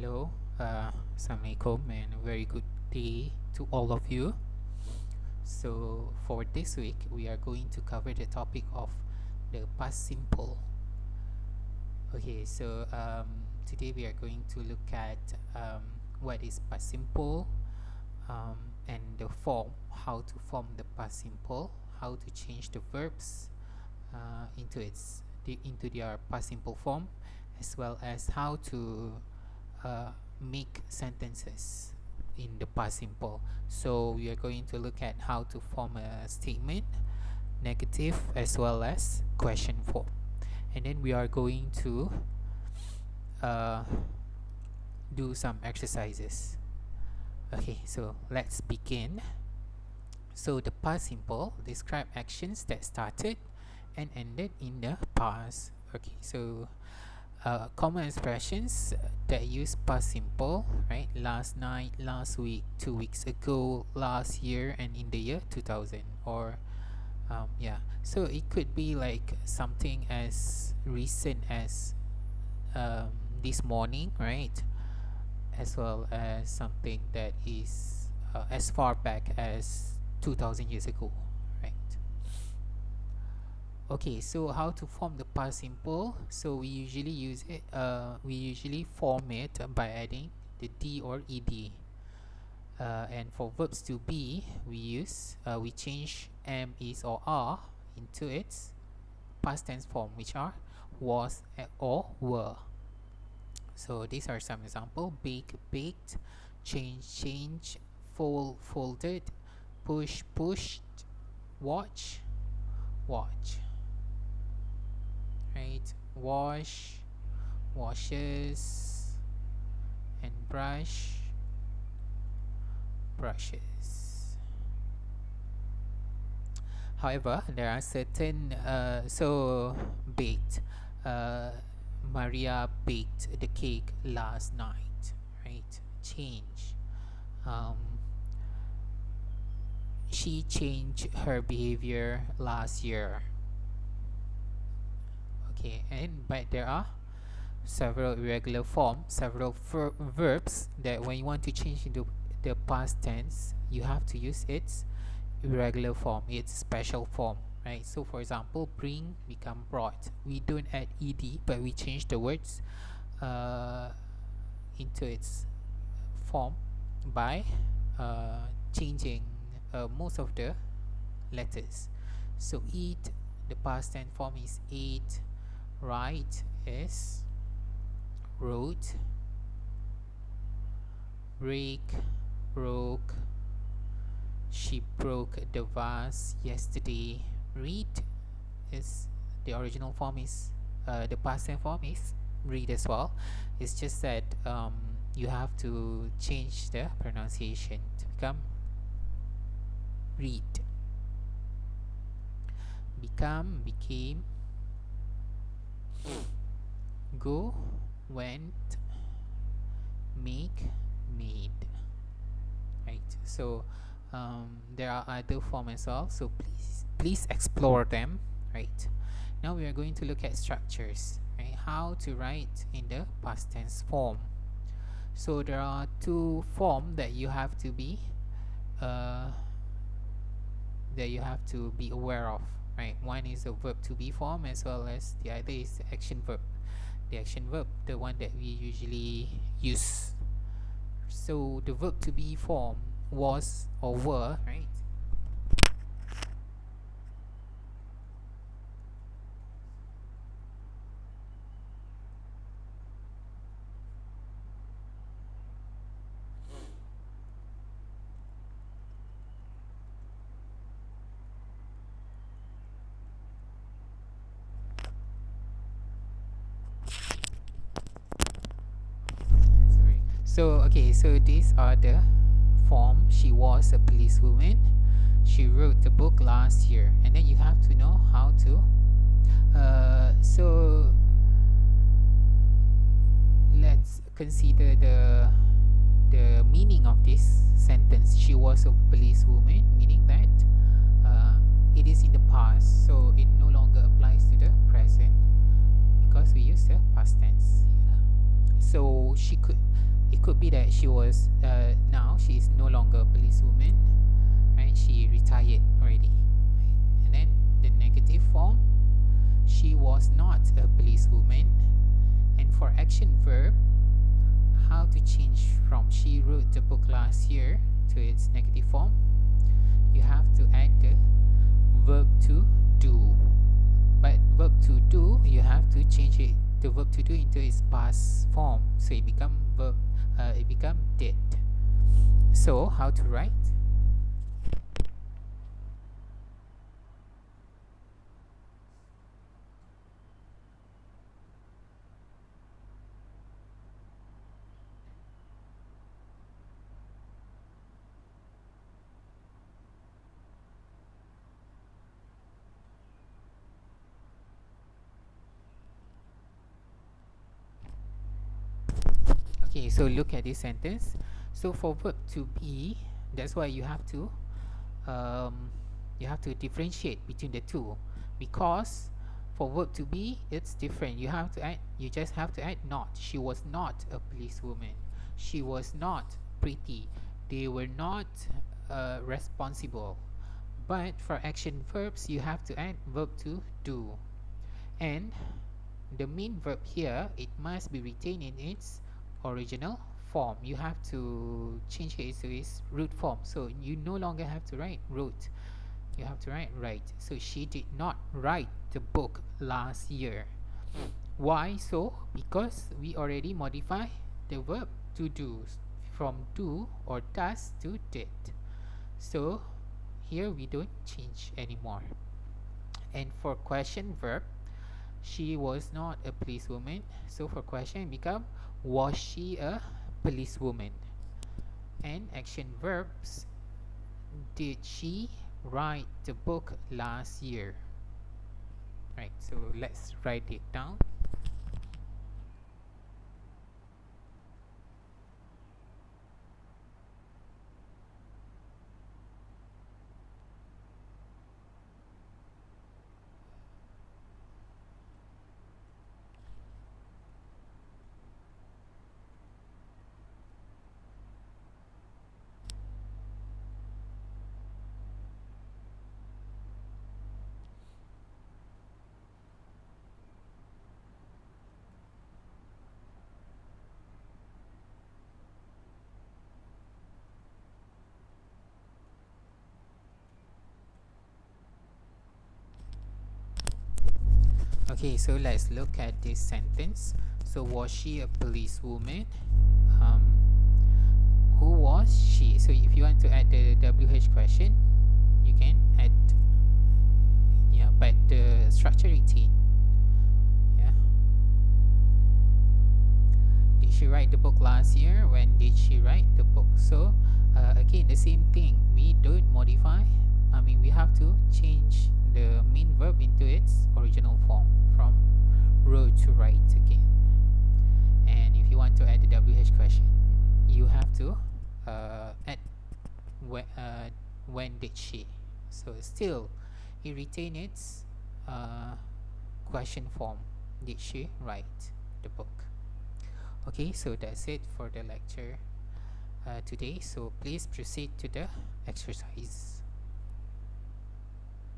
Hello, Assalamualaikum, and a very good day to all of you. So, for this week, we are going to cover the topic of the past simple. Okay, so today we are going to look at what is past simple, um, and the form, how to form the past simple, how to change the verbs into their past simple form, as well as how to make sentences in the past simple. So we are going to look at how to form a statement, negative as well as question form, and then we are going to uh, do some exercises. Okay, so let's begin. So the past simple describe actions that started and ended in the past. Okay, so common expressions that use past simple, right? Last night, last week, 2 weeks ago, last year, and in the year 2000. Or yeah, so it could be like something as recent as um, this morning, right? As well as something that is as far back as 2000 years ago, right? Okay, so how to form the past simple? So we usually form it by adding the d or ed. And for verbs to be, we change am, is, or are into its past tense form, which are was, or were. So these are some example: bake, baked, change, change, fold, folded, push, pushed, watch, watch. Right? Wash, washes, and brush, brushes. However, there are certain baked. Uh, Maria baked the cake last night. Right? Change. Um, she changed her behavior last year. Okay, but there are several irregular forms, several verbs that when you want to change into the past tense, you have to use its irregular form, its special form, right? So for example, bring become brought. We don't add ed, but we change the words uh, into its form by changing most of the letters. So eat, the past tense form is ate. Write is wrote. Break, broke. She broke the vase yesterday. Read is the original form is the past tense form is read as well. It's just that you have to change the pronunciation to become read. Become, became. Go, went. Make, made. Right. So there are other forms as well. So please explore them. Right. Now we are going to look at structures. Right. How to write in the past tense form. So there are two forms that you have to be aware of. Right. One is the verb to be form, as well as the other is the action verb. The action verb, the one that we usually use. So the verb to be form was or were, right? Sorry. So okay, so these are the form. She was a policewoman. She wrote the book last year, and then you have to know how to. So let's consider the meaning of this sentence. She was a policewoman, meaning that it is in the past, so it no longer applies to the present because we use the past tense. So could be that she was now she is no longer a policewoman, right? She retired already, right? And then the negative form, she was not a policewoman. And for action verb, how to change from she wrote the book last year to its negative form, you have to add the verb to do. But verb to do, you have to change it, the verb to do, into its past form, so it become did. So how to write? Okay, so look at this sentence. So for verb to be, that's why you have to differentiate between the two, because for verb to be, it's different. You just have to add not. She was not a policewoman. She was not pretty. They were not responsible. But for action verbs, you have to add verb to do. And the main verb here, it must be retained in its original form. You have to change it to its root form. So you no longer have to write wrote. You have to write. So she did not write the book last year. Why so? Because we already modify the verb to do from do or does to did. So here we don't change anymore. And for question verb, she was not a policewoman. So for question become, was she a policewoman? And action verbs, did she write the book last year? Right, so let's write it down. Okay, so let's look at this sentence. So was she a policewoman? Um, who was she? So if you want to add the WH question, you can add, yeah, but the structure retain. Yeah. Did she write the book last year? When did she write the book? So again, the same thing. We don't modify. We have to change the main verb into its original form, from wrote to write again. And if you want to add the WH question, you have to add when did she. So still, it retains its question form. Did she write the book? Okay, so that's it for the lecture today. So please proceed to the exercise.